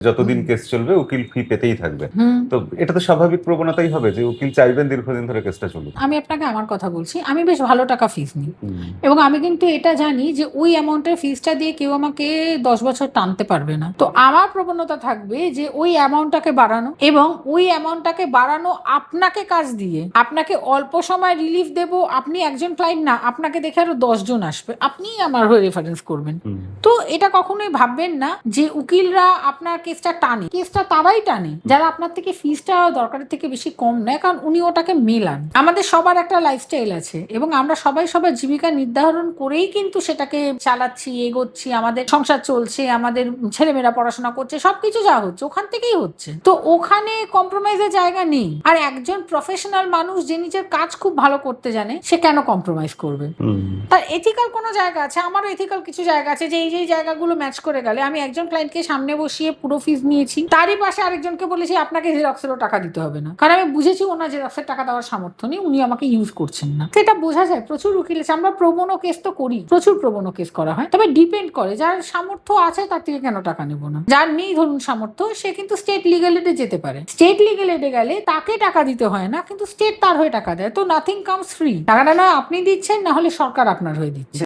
যতদিন কেস চলবে উকিল ফি পেতেই থাকবে। তো এটা তো স্বাভাবিক প্রবণতাই হবে যে উকিল চাইবেন দীর্ঘদিন ধরে কেসটা চলুক। আমি আপনাকে আমার কথা বলছি, আমি বেশ ভালো টাকা ফিস নিই এবং আমি কিন্তু এটা জানি যে ওই অ্যামাউন্টের ফিসটা দিয়ে কেউ আমাকে 10 বছর টানতে পারবে না। তো আমার প্রবণতা থাকবে যে ওই অ্যামাউন্টটাকে বাড়ানো এবং ওই অ্যামাউন্টটাকে বাড়ানো আপনাকে কাজ দিয়ে আপনাকে অল্প সময় রিলিফ দেব। আপনি একজন ক্লায়েন্ট না, আপনাকে দেখে আরো 10 জন আসবে, আপনিই আমার হয়ে রেফারেন্স করবেন। তো এটা কখনোই ভাববেন না যে উকিলরা আপনার কেসটা টানে। কেসটা তারাই টানে যারা আপনার থেকে ফিসটা দরকারের থেকে বেশি কম নেয়, কারণ উনি ওটাকে মেলান। আমাদের সবার একটা লাইফস্টাইল আছে এবং আমরা সবাই সবার জীবিকা নির্ধারণ করেই কিন্তু সেটাকে চালাচ্ছি, এগোচ্ছি, আমাদের সংসার চলছে, আমাদের ছেলেমেয়েরা পড়াশোনা করছে, সবকিছু যা হচ্ছে ওখান থেকেই হচ্ছে। তো ওখানে কম্প্রোমাইজের জায়গা নেই। আর একজন প্রফেশনাল মানুষ যে নিজের কাজ খুব ভালো করতে জানে সে কেন কম্প্রোমাইজ করবে? তার এথিক্যাল কোনো জায়গা আছে, আমারও এথিক্যাল কিছু জায়গা আছে যে এই জায়গাগুলো ম্যাচ করে গেলে আমি একজন ক্লায়েন্টকে সামনে বসিয়ে পুরো ফিস নিয়েছি, তারই পাশে আরেকজনকে বলেছি আপনাকে জেরক্সেরও টাকা দিতে হবে না, কারণ আমি বুঝেছি ওনার জেরক্সের টাকা দেওয়ার সামর্থ্য নেই, উনি আমাকে ইউজ করছেন না। সেটা বোঝা যায়। প্রচুর উকিল আছে, আমরা প্রবনো কেস তো করি, প্রচুর প্রবনো কেস করা হয়। তবে ডিপেন্ড করে, যার সামর্থ্য আছে তার থেকে কেন টাকা নেবো না। যার নেই ধরুন সামর্থ্য, সে কিন্তু স্টেট লিগ্যাল এডে যেতে পারে। স্টেট লিগ্যাল এডে গেলে তাকে টাকা দিতে হয় না, কিন্তু স্টেট তার হয়ে টাকা দেয়। তো নাথিং কামস ফ্রি। টাকাটা না আপনি দিচ্ছেন, না হলে সরকার আপনার হয়ে দিচ্ছে।